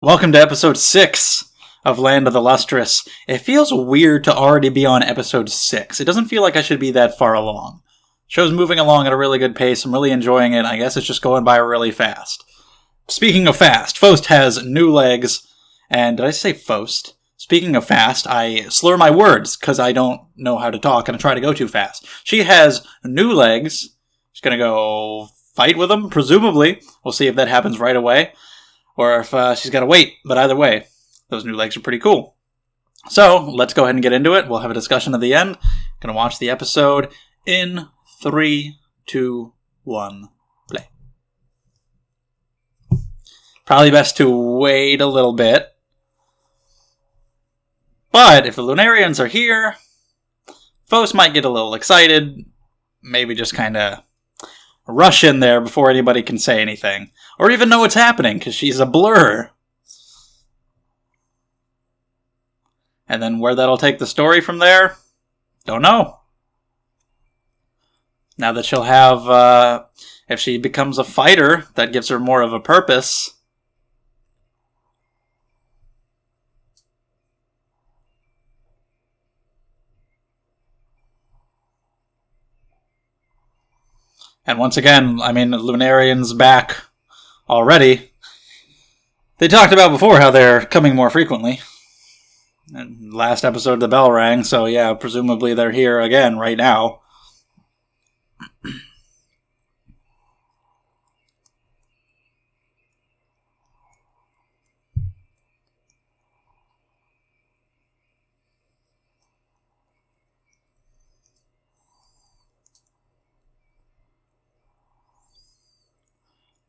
Welcome to episode 6 of Land of the Lustrous. It feels weird to already be on episode 6. It doesn't feel like I should be that far along. Show's moving along at a really good pace. I'm really enjoying it. I guess it's just going by really fast. Speaking of fast, Phos has new legs. And did I say Phos? Speaking of fast, I slur my words because I don't know how to talk and I try to go too fast. She has new legs. She's going to go fight with them, presumably. We'll see if that happens right away. Or if she's got to wait. But either way, those new legs are pretty cool. So, let's go ahead and get into it. We'll have a discussion at the end. Gonna watch the episode in 3, 2, 1, play. Probably best to wait a little bit. But if the Lunarians are here, Phos might get a little excited. Maybe just kind of rush in there before anybody can say anything. Or even know what's happening, because she's a blur. And then where that'll take the story from there, don't know. Now that she'll have, if she becomes a fighter, that gives her more of a purpose. And once again, I mean, Lunarians back already. They talked about before how they're coming more frequently. And last episode the bell rang, so yeah, presumably they're here again right now.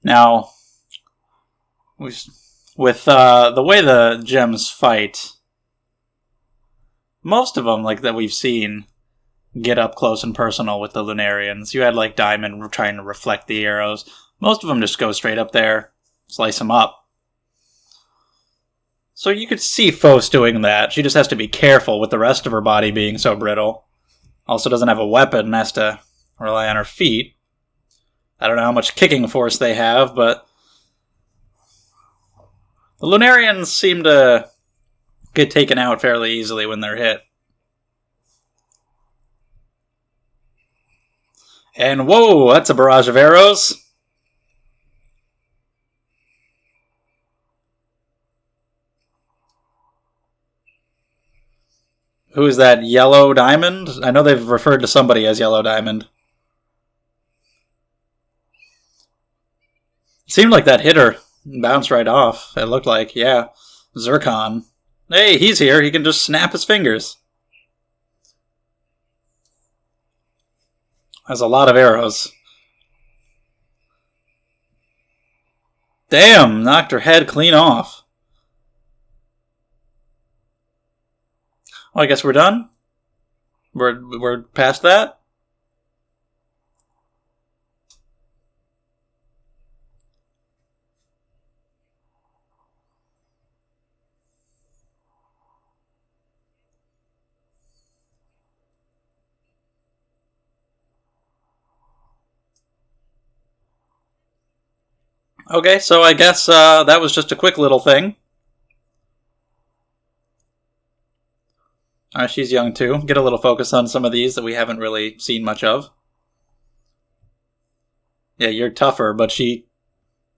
Now, with the way the gems fight, most of them, like that we've seen, get up close and personal with the Lunarians. You had like Diamond trying to reflect the arrows. Most of them just go straight up there, slice them up. So you could see Phos doing that. She just has to be careful with the rest of her body being so brittle. Also doesn't have a weapon and has to rely on her feet. I don't know how much kicking force they have, but the Lunarians seem to get taken out fairly easily when they're hit. And whoa, that's a barrage of arrows. Who is that, Yellow Diamond? I know they've referred to somebody as Yellow Diamond. It seemed like that hit her. Bounced right off, it looked like. Yeah. Zircon. Hey, he's here. He can just snap his fingers. That's a lot of arrows. Damn, knocked her head clean off. Well, I guess we're done. We're past that. Okay, so I guess that was just a quick little thing. She's young too. Get a little focus on some of these that we haven't really seen much of. Yeah, you're tougher, but she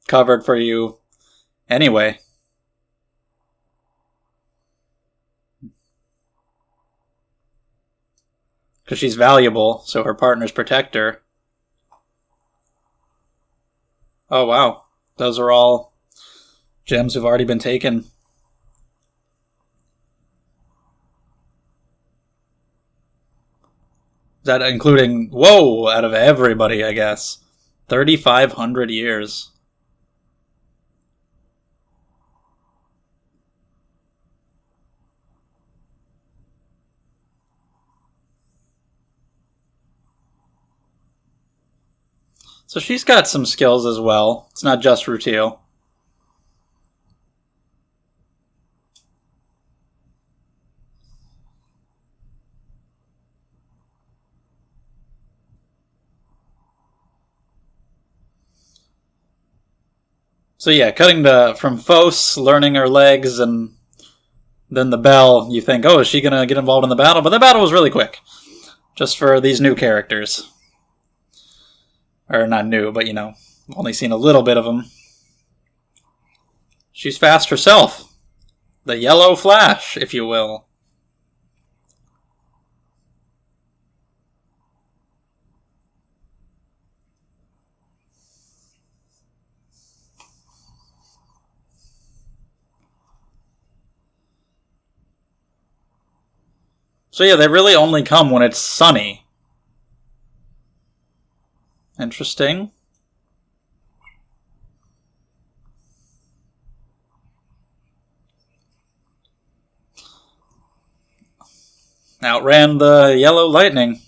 covered for you anyway. Because she's valuable, so her partners protect her. Oh, wow. Those are all gems who've already been taken. Is that including, whoa, out of everybody, I guess. 3,500 years. So she's got some skills as well. It's not just Rutiel. So yeah, cutting from Phos, learning her legs, and then the bell, you think, oh, is she going to get involved in the battle? But the battle was really quick. Just for these new characters. Or not new, but only seen a little bit of them. She's fast herself. The yellow flash, if you will. So yeah, they really only come when it's sunny. Interesting. Outran the yellow lightning.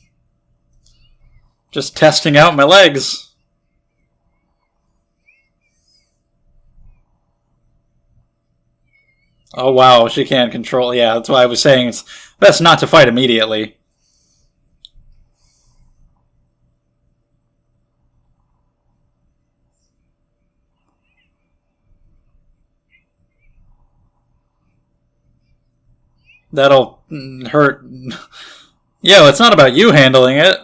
Just testing out my legs. Oh wow, she can't control. Yeah, that's why I was saying it's best not to fight immediately. That'll hurt. Yeah, it's not about you handling it.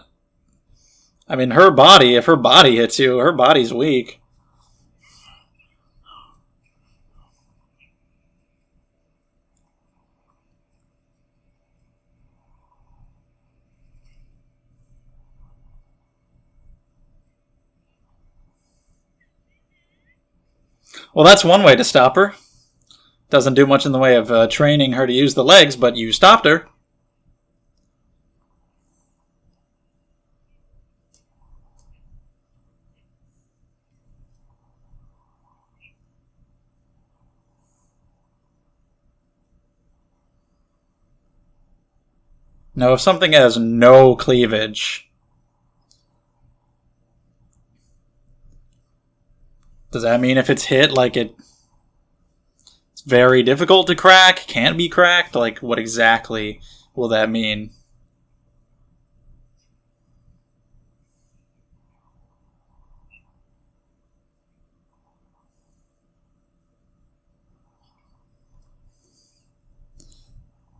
I mean, her body, if her body hits you, her body's weak. Well, that's one way to stop her. Doesn't do much in the way of training her to use the legs, but you stopped her. No, if something has no cleavage, does that mean if it's hit, like it's very difficult to crack, can't be cracked? Like, what exactly will that mean?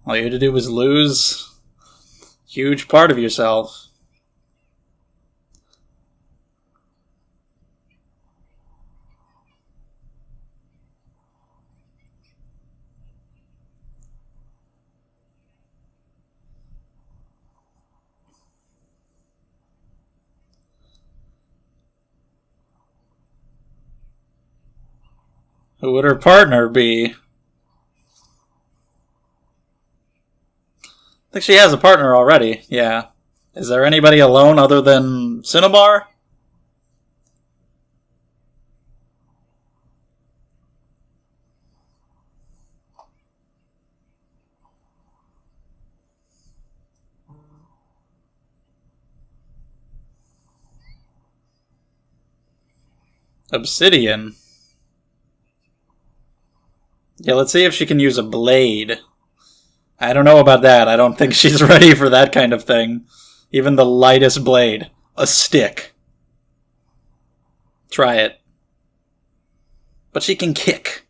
All you had to do was lose a huge part of yourself. Who would her partner be? I think she has a partner already, yeah. Is there anybody alone other than Cinnabar? Obsidian. Yeah, let's see if she can use a blade. I don't know about that. I don't think she's ready for that kind of thing. Even the lightest blade. A stick. Try it. But she can kick.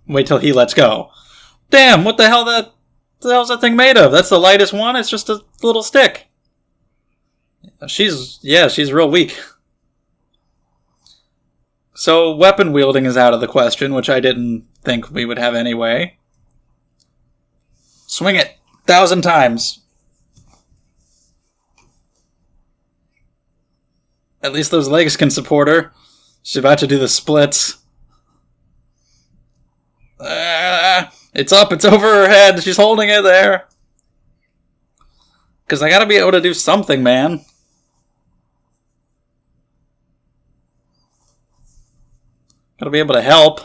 Wait till he lets go. Damn, what the hell's that thing made of? That's the lightest one? It's just a little stick. She's real weak. So weapon wielding is out of the question, which I didn't think we would have anyway. Swing it 1,000 times. At least those legs can support her. She's about to do the splits. It's up, it's over her head. She's holding it there. Because I gotta be able to do something, man. Gotta be able to help.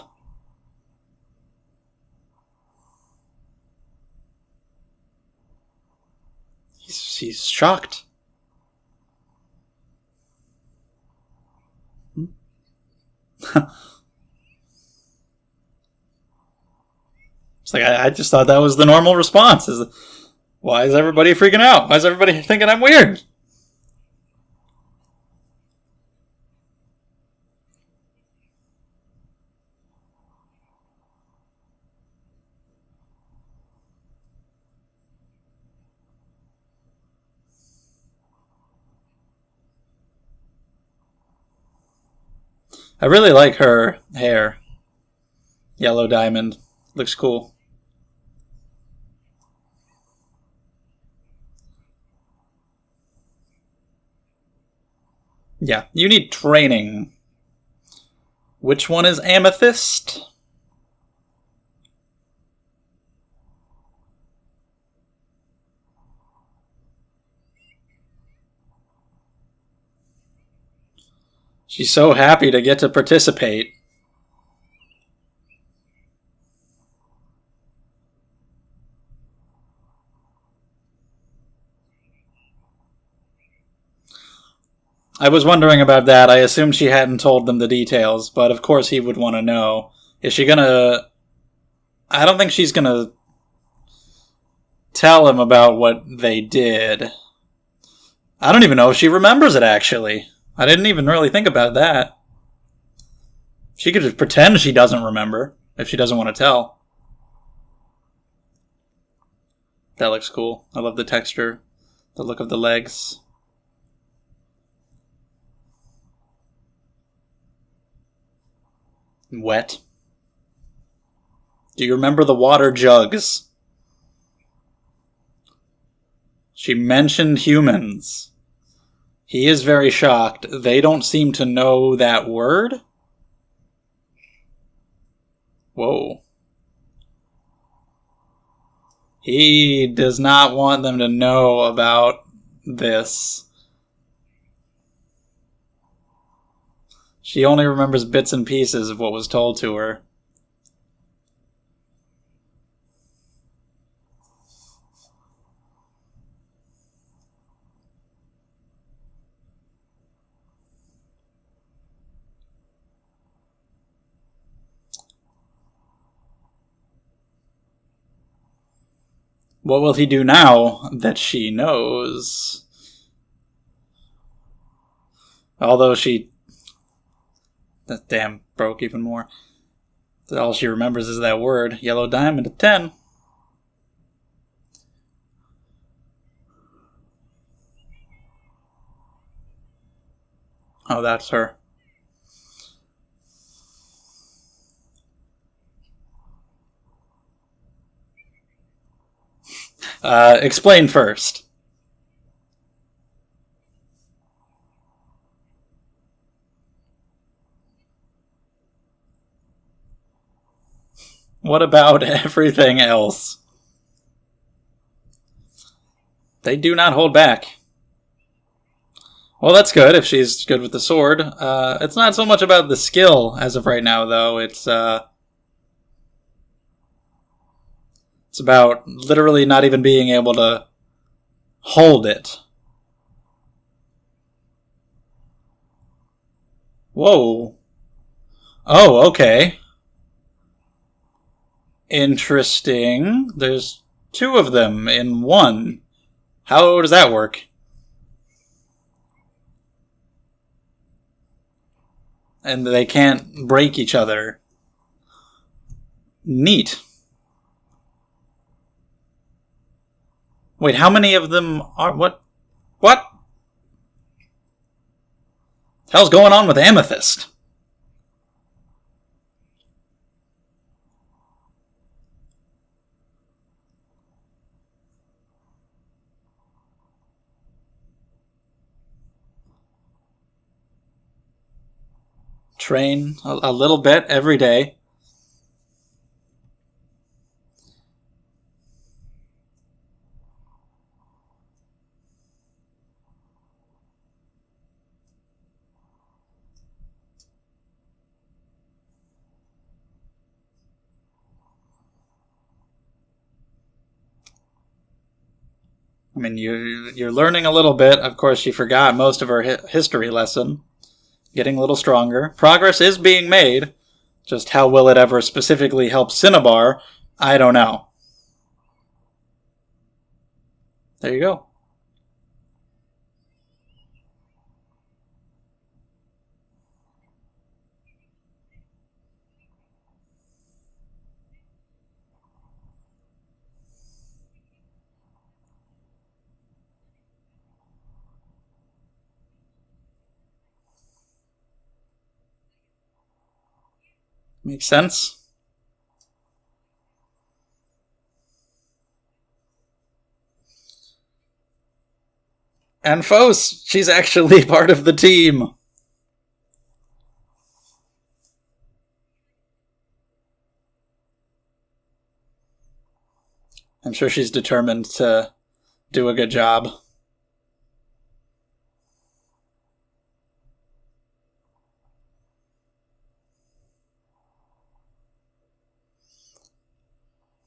He's shocked. It's like, I just thought that was the normal response. Why is everybody freaking out? Why is everybody thinking I'm weird? I really like her hair. Yellow diamond. Looks cool. Yeah, you need training. Which one is Amethyst? She's so happy to get to participate. I was wondering about that. I assumed she hadn't told them the details, but of course he would want to know. Is she gonna... I don't think she's gonna tell him about what they did. I don't even know if she remembers it, actually. I didn't even really think about that. She could just pretend she doesn't remember, if she doesn't want to tell. That looks cool. I love the texture, the look of the legs. Wet. Do you remember the water jugs? She mentioned humans. He is very shocked. They don't seem to know that word? Whoa. He does not want them to know about this. She only remembers bits and pieces of what was told to her. What will he do now that she knows? Although she... That damn broke even more. All she remembers is that word. Yellow diamond, a 10. Oh, that's her. Explain first. What about everything else? They do not hold back. Well, that's good if she's good with the sword. It's not so much about the skill as of right now, though. It's about literally not even being able to hold it. Whoa. Oh, okay. Interesting. There's two of them in one. How does that work? And they can't break each other. Neat. Wait, how many of them are... What? What? Hell's going on with Amethyst? Train a little bit every day. I mean, you're learning a little bit. Of course, she forgot most of her history lesson. Getting a little stronger. Progress is being made. Just how will it ever specifically help Cinnabar? I don't know. There you go. Makes sense. And Phos, she's actually part of the team. I'm sure she's determined to do a good job.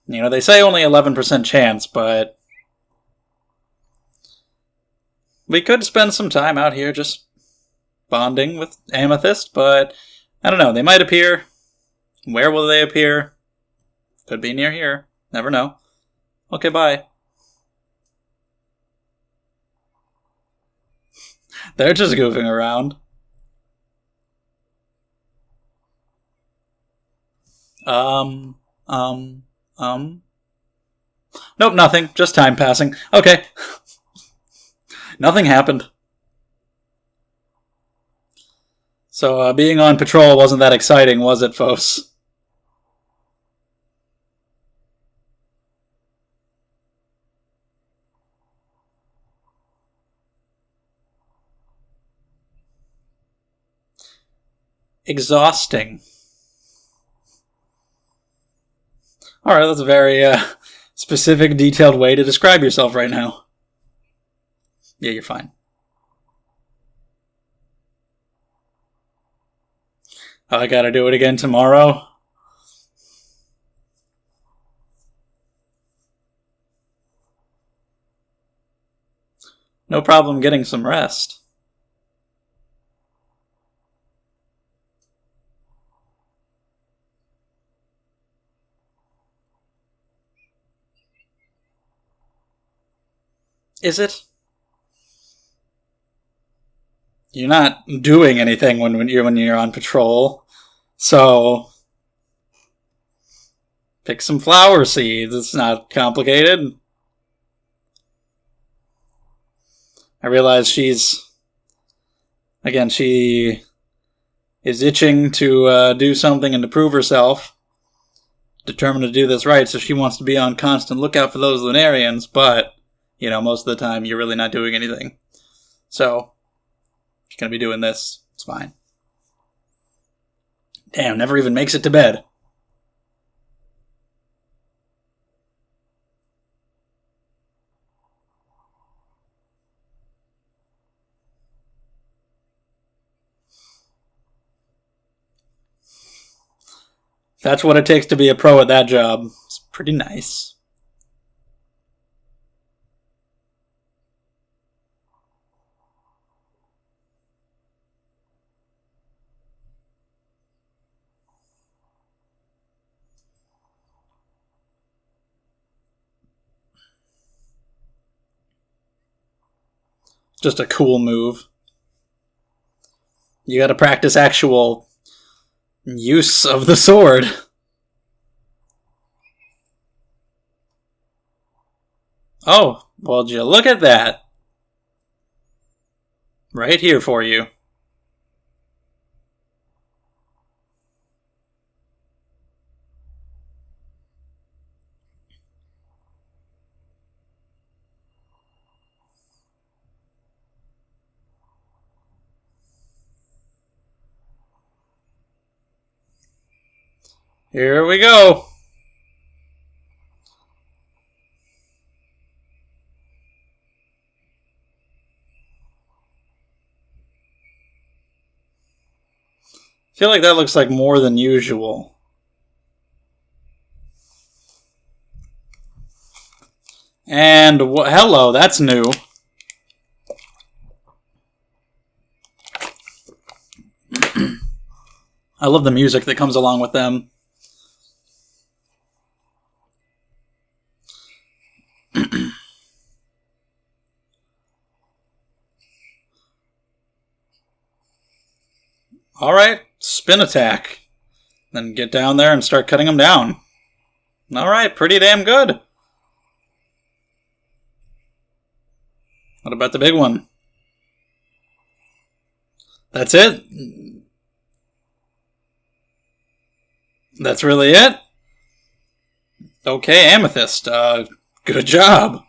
You know, they say only 11% chance, but we could spend some time out here just bonding with Amethyst, but I don't know. They might appear. Where will they appear? Could be near here. Never know. Okay, bye. They're just goofing around. Nope, nothing. Just time passing. Okay. Nothing happened. So, being on patrol wasn't that exciting, was it, Phos? Exhausting. Alright, that's a very specific, detailed way to describe yourself right now. Yeah, you're fine. Oh, I gotta do it again tomorrow? No problem getting some rest. Is it? You're not doing anything when you're on patrol, so pick some flower seeds. It's not complicated. I realize she is itching to do something and to prove herself, determined to do this right, so she wants to be on constant lookout for those Lunarians, but, you know, most of the time you're really not doing anything. So, she's gonna be doing this. It's fine. Damn, never even makes it to bed. That's what it takes to be a pro at that job. It's pretty nice. Just a cool move. You gotta practice actual use of the sword. Oh, well, you look at that. Right here for you. Here we go. I feel like that looks like more than usual. And hello, that's new. I love the music that comes along with them. Alright, spin attack. Then get down there and start cutting them down. Alright, pretty damn good. What about the big one? That's it? That's really it? Okay, Amethyst. Good job.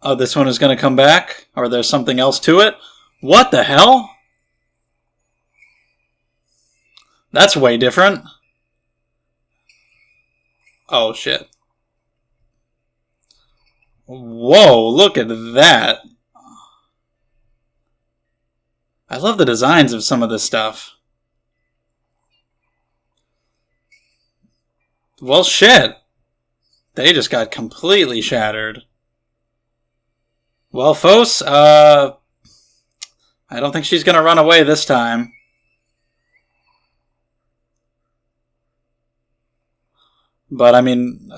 Oh, this one is going to come back? Or there's something else to it? What the hell? That's way different. Oh, shit. Whoa, look at that. I love the designs of some of this stuff. Well, shit. They just got completely shattered. Well, Phos, I don't think she's gonna run away this time. But, I mean,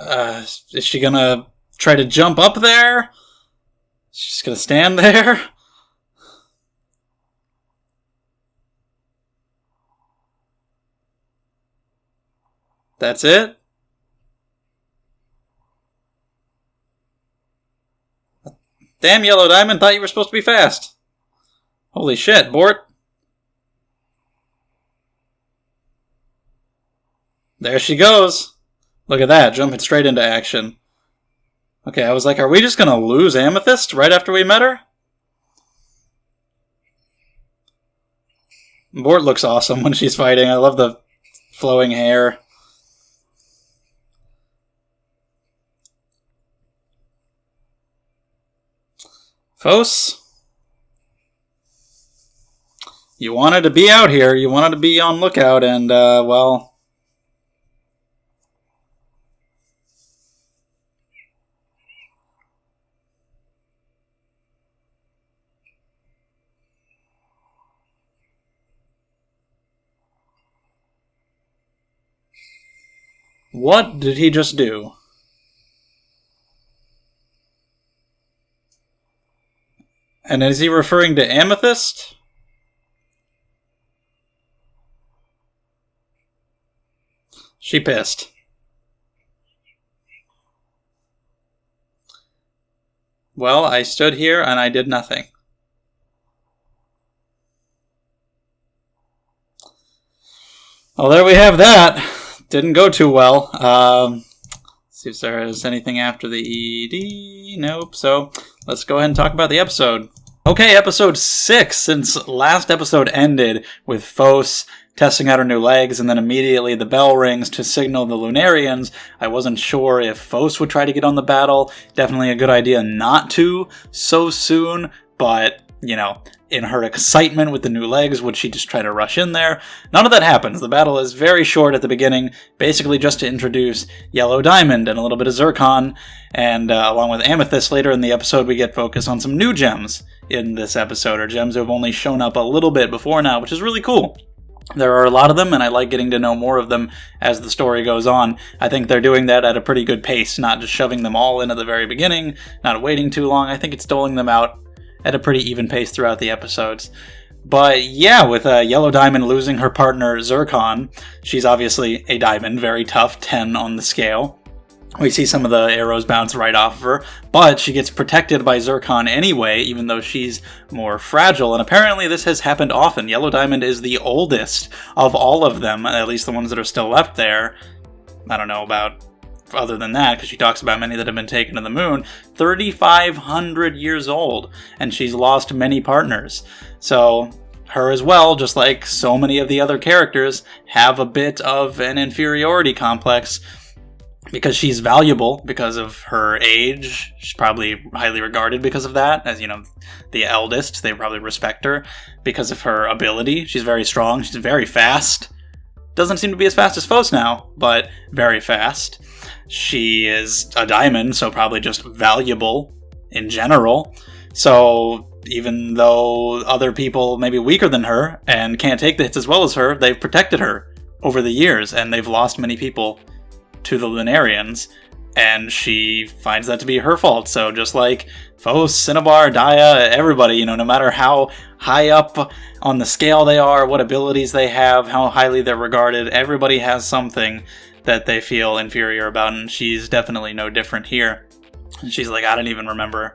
is she gonna try to jump up there? She's gonna stand there? That's it? Damn, Yellow Diamond, thought you were supposed to be fast. Holy shit, Bort. There she goes. Look at that, jumping straight into action. Okay, I was like, are we just gonna lose Amethyst right after we met her? Bort looks awesome when she's fighting. I love the flowing hair. Phos, you wanted to be out here. You wanted to be on lookout, and, well... What did he just do? And is he referring to Amethyst? She pissed. Well, I stood here and I did nothing. Well, there we have that. Didn't go too well. See if there is anything after the ED. Nope. So let's go ahead and talk about the episode. Okay, episode 6. Since last episode ended with Phos testing out her new legs, and then immediately the bell rings to signal the Lunarians, I wasn't sure if Phos would try to get on the battle. Definitely a good idea not to so soon, but, you know, in her excitement with the new legs, would she just try to rush in there? None of that happens. The battle is very short at the beginning, basically just to introduce Yellow Diamond and a little bit of Zircon, and along with Amethyst later in the episode, we get focus on some new gems in this episode, or gems who have only shown up a little bit before now, which is really cool. There are a lot of them, and I like getting to know more of them as the story goes on. I think they're doing that at a pretty good pace, not just shoving them all in at the very beginning, not waiting too long. I think it's doling them out at a pretty even pace throughout the episodes. But yeah, with Yellow Diamond losing her partner Zircon, she's obviously a diamond, very tough, 10 on the scale. We see some of the arrows bounce right off of her, but she gets protected by Zircon anyway, even though she's more fragile, and apparently this has happened often. Yellow Diamond is the oldest of all of them, at least the ones that are still left there. I don't know about other than that, because she talks about many that have been taken to the moon. 3,500 years old, and she's lost many partners. So her as well, just like so many of the other characters, have a bit of an inferiority complex because she's valuable because of her age. She's probably highly regarded because of that. As, you know, the eldest, they probably respect her because of her ability. She's very strong. She's very fast. Doesn't seem to be as fast as Phos now, but very fast. She is a diamond, so probably just valuable in general. So even though other people may be weaker than her and can't take the hits as well as her, they've protected her over the years, and they've lost many people to the Lunarians, and she finds that to be her fault. So just like Phos, Cinnabar, Daya, everybody, you know, no matter how high up on the scale they are, what abilities they have, how highly they're regarded, everybody has something that they feel inferior about, and she's definitely no different here. And she's like, I don't even remember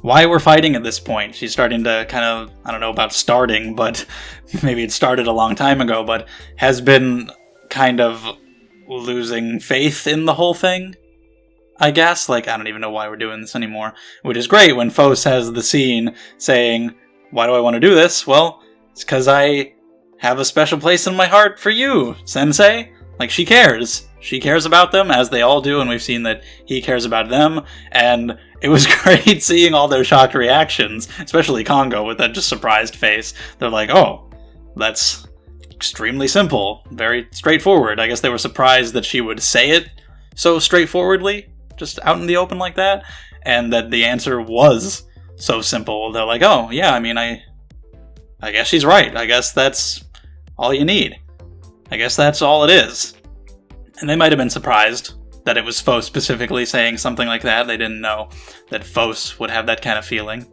why we're fighting at this point. She's starting to kind of, I don't know about starting, but maybe it started a long time ago, but has been kind of losing faith in the whole thing, I guess. Like, I don't even know why we're doing this anymore. Which is great when Phos has the scene saying, why do I want to do this? Well, it's because I have a special place in my heart for you, Sensei. Like, she cares. She cares about them, as they all do, and we've seen that he cares about them, and it was great seeing all their shocked reactions, especially Kongo with that just surprised face. They're like, oh, that's extremely simple, very straightforward. I guess they were surprised that she would say it so straightforwardly, just out in the open like that, and that the answer was so simple. They're like, oh, yeah, I mean, I guess she's right. I guess that's all you need. I guess that's all it is. And they might have been surprised that it was Phos specifically saying something like that. They didn't know that Phos would have that kind of feeling.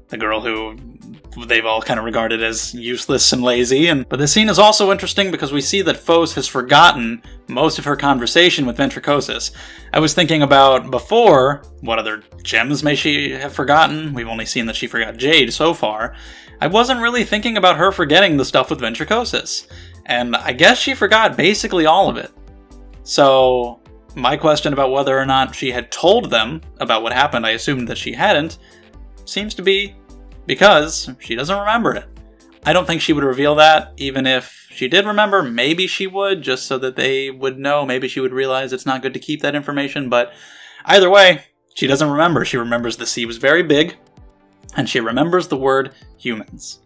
The girl who they've all kind of regarded as useless and lazy. But this scene is also interesting because we see that Phos has forgotten most of her conversation with Ventricosus. I was thinking about before, what other gems may she have forgotten? We've only seen that she forgot Jade so far. I wasn't really thinking about her forgetting the stuff with Ventricosus. And I guess she forgot basically all of it. So, my question about whether or not she had told them about what happened, I assumed that she hadn't, seems to be because she doesn't remember it. I don't think she would reveal that, even if she did remember. Maybe she would, just so that they would know. Maybe she would realize it's not good to keep that information, but either way, she doesn't remember. She remembers the sea was very big, and she remembers the word humans.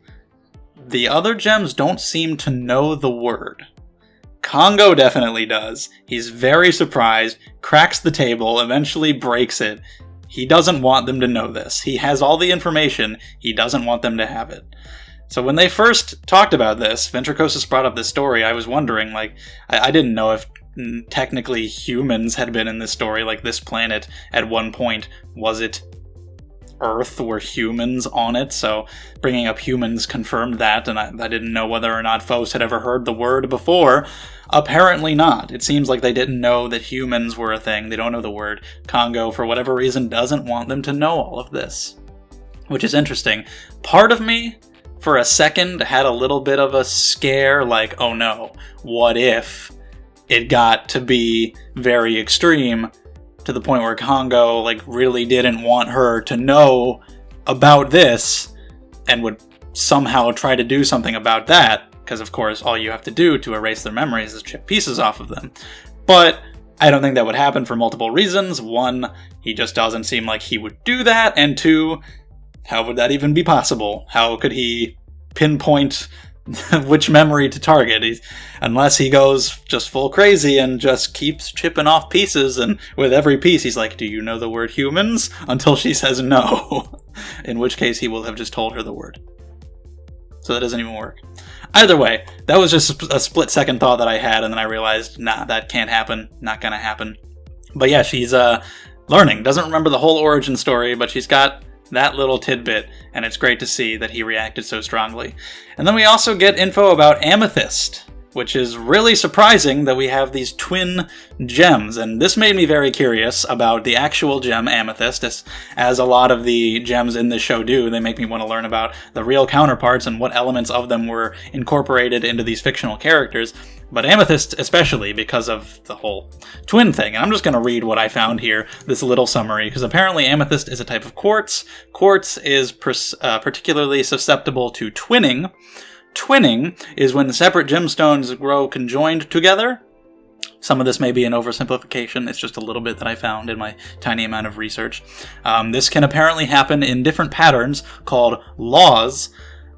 The other gems don't seem to know the word. Kongo definitely does. He's very surprised, cracks the table, eventually breaks it. He doesn't want them to know this. He has all the information, he doesn't want them to have it. So when they first talked about this, Ventricosus brought up this story, I was wondering, like, I didn't know if technically humans had been in this story, like this planet at one point. Was it Earth? Were humans on it? So bringing up humans confirmed that, and I didn't know whether or not Phos had ever heard the word before. Apparently not. It seems like they didn't know that humans were a thing. They don't know the word. Kongo, for whatever reason, doesn't want them to know all of this, which is interesting. Part of me, for a second, had a little bit of a scare, like, oh no, what if it got to be very extreme, to the point where Kongo, like, really didn't want her to know about this, and would somehow try to do something about that, because of course all you have to do to erase their memories is chip pieces off of them. But I don't think that would happen for multiple reasons. One, he just doesn't seem like he would do that, and two, how would that even be possible? How could he pinpoint which memory to target? Unless he goes just full crazy and just keeps chipping off pieces, and with every piece he's like, do you know the word humans? Until she says no. In which case he will have just told her the word. So that doesn't even work. Either way, that was just a split-second thought that I had, and then I realized, nah, that can't happen. Not gonna happen. But yeah, she's learning. Doesn't remember the whole origin story, but she's got that little tidbit, and it's great to see that he reacted so strongly. And then we also get info about Amethyst, which is really surprising that we have these twin gems, and this made me very curious about the actual gem Amethyst, as a lot of the gems in this show do. They make me want to learn about the real counterparts and what elements of them were incorporated into these fictional characters, but Amethyst especially because of the whole twin thing. And I'm just going to read what I found here, this little summary, because apparently Amethyst is a type of quartz. Quartz is particularly susceptible to twinning. Twinning is when separate gemstones grow conjoined together. Some of this may be an oversimplification. It's just a little bit that I found in my tiny amount of research. This can apparently happen in different patterns called laws.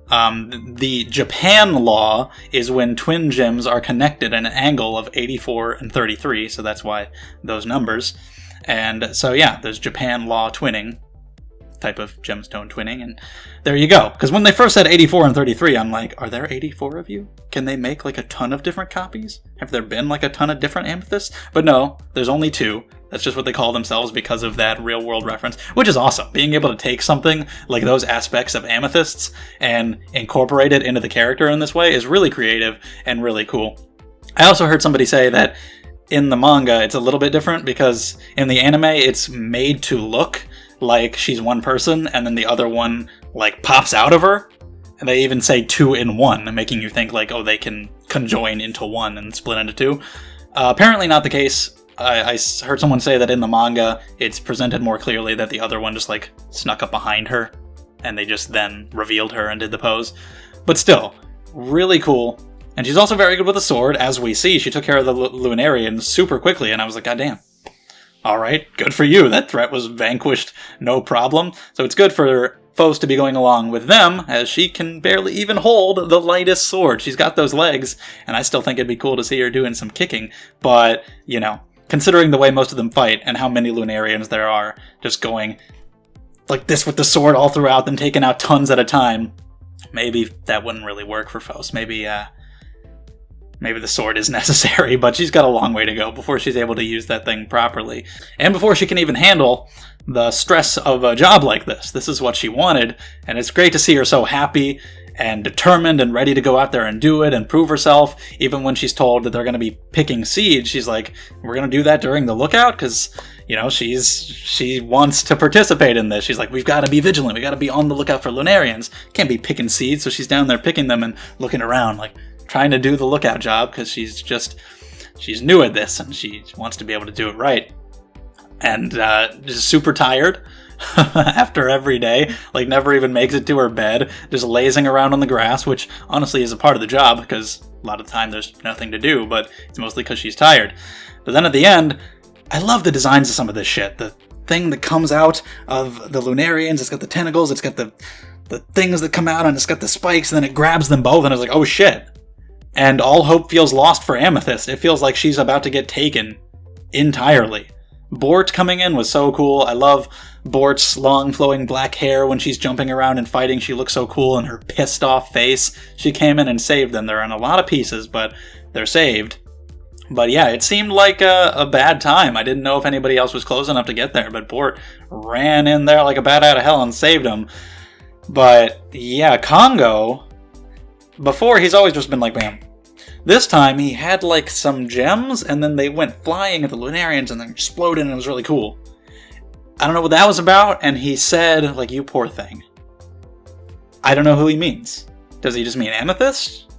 The Japan law is when twin gems are connected at an angle of 84 and 33, so that's why those numbers. And so yeah, there's Japan law twinning, type of gemstone twinning, and there you go. Because when they first said 84 and 33, I'm like, are there 84 of you? Can they make like a ton of different copies? Have there been like a ton of different amethysts? But no, there's only two. That's just what they call themselves because of that real world reference, which is awesome. Being able to take something like those aspects of amethysts and incorporate it into the character in this way is really creative and really cool. I also heard somebody say that in the manga it's a little bit different because in the anime it's made to look like she's one person, and then the other one, like, pops out of her. And they even say 2 in 1, making you think, like, oh, they can conjoin into one and split into 2. Apparently not the case. I heard someone say that in the manga, it's presented more clearly that the other one just, like, snuck up behind her, and they just then revealed her and did the pose. But still, really cool. And she's also very good with a sword, as we see. She took care of the Lunarians super quickly, and I was like, God damn. Alright, good for you. That threat was vanquished, no problem. So it's good for Phos to be going along with them, as she can barely even hold the lightest sword. She's got those legs, and I still think it'd be cool to see her doing some kicking. But, you know, considering the way most of them fight, and how many Lunarians there are, just going like this with the sword all throughout, them taking out tons at a time, maybe that wouldn't really work for Phos. Maybe the sword is necessary, but she's got a long way to go before she's able to use that thing properly. And before she can even handle the stress of a job like this. This is what she wanted, and it's great to see her so happy and determined and ready to go out there and do it and prove herself. Even when she's told that they're going to be picking seeds, she's like, we're going to do that during the lookout? Because, you know, she wants to participate in this. She's like, we've got to be vigilant. We got to be on the lookout for Lunarians. Can't be picking seeds, so she's down there picking them and looking around, like, trying to do the lookout job, because she's new at this, and she wants to be able to do it right. And just super tired after every day, like never even makes it to her bed, just lazing around on the grass, which honestly is a part of the job, because a lot of the time there's nothing to do, but it's mostly because she's tired. But then at the end, I love the designs of some of this shit. The thing that comes out of the Lunarians, it's got the tentacles, it's got the things that come out, and it's got the spikes, and then it grabs them both, and it's like, oh shit. And all hope feels lost for Amethyst. It feels like she's about to get taken entirely. Bort coming in was so cool. I love Bort's long flowing black hair when she's jumping around and fighting. She looks so cool, and her pissed off face. She came in and saved them. They're in a lot of pieces, but they're saved. But yeah, it seemed like a bad time. I didn't know if anybody else was close enough to get there, but Bort ran in there like a bat out of hell and saved them. But yeah, Kongo, before he's always just been like, bam. This time, he had, like, some gems, and then they went flying at the Lunarians, and then exploded, and it was really cool. I don't know what that was about, and he said, like, you poor thing. I don't know who he means. Does he just mean Amethyst?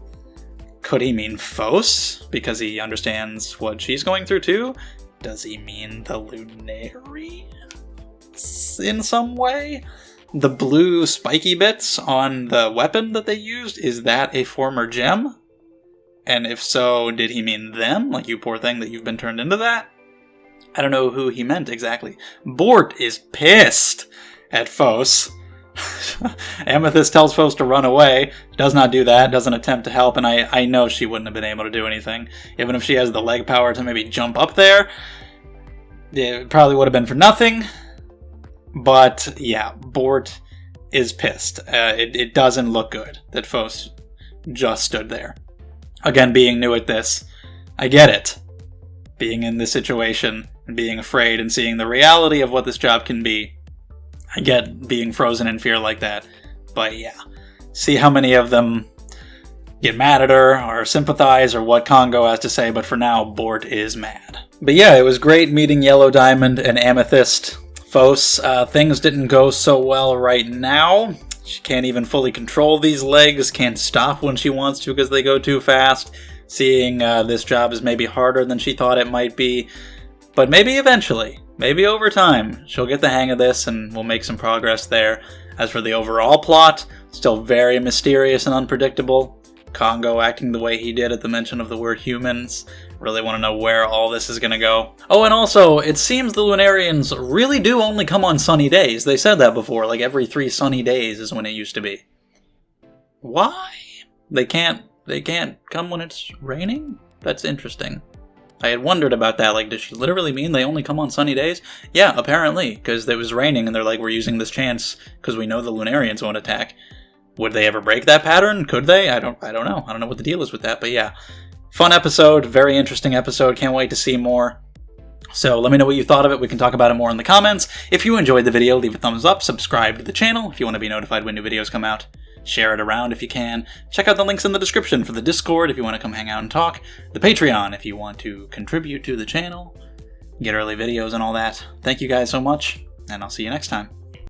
Could he mean Phos, because he understands what she's going through, too? Does he mean the Lunarians in some way? The blue spiky bits on the weapon that they used, is that a former gem? And if so, did he mean them? Like, you poor thing that you've been turned into that? I don't know who he meant exactly. Bort is pissed at Phos. Amethyst tells Phos to run away, does not do that, doesn't attempt to help, and I know she wouldn't have been able to do anything. Even if she has the leg power to maybe jump up there, it probably would have been for nothing. But yeah, Bort is pissed. It doesn't look good that Phos just stood there. Again, being new at this, I get it. Being in this situation and being afraid and seeing the reality of what this job can be, I get being frozen in fear like that. But yeah, see how many of them get mad at her or sympathize or what Kongo has to say, but for now, Bort is mad. But yeah, it was great meeting Yellow Diamond and Amethyst. Phos, things didn't go so well right now. She can't even fully control these legs, can't stop when she wants to because they go too fast. Seeing this job is maybe harder than she thought it might be. But maybe eventually, maybe over time, she'll get the hang of this and we'll make some progress there. As for the overall plot, still very mysterious and unpredictable. Kongo acting the way he did at the mention of the word humans. Really want to know where all this is going to go. Oh, and also, it seems the Lunarians really do only come on sunny days. They said that before, like every 3 sunny days is when it used to be. Why? They can't come when it's raining? That's interesting. I had wondered about that, like, does she literally mean they only come on sunny days? Yeah, apparently, because it was raining and they're like, we're using this chance because we know the Lunarians won't attack. Would they ever break that pattern? Could they? I don't know. I don't know what the deal is with that, but yeah. Fun episode, very interesting episode, can't wait to see more. So let me know what you thought of it, we can talk about it more in the comments. If you enjoyed the video, leave a thumbs up, subscribe to the channel if you want to be notified when new videos come out. Share it around if you can. Check out the links in the description for the Discord if you want to come hang out and talk. The Patreon if you want to contribute to the channel. Get early videos and all that. Thank you guys so much, and I'll see you next time.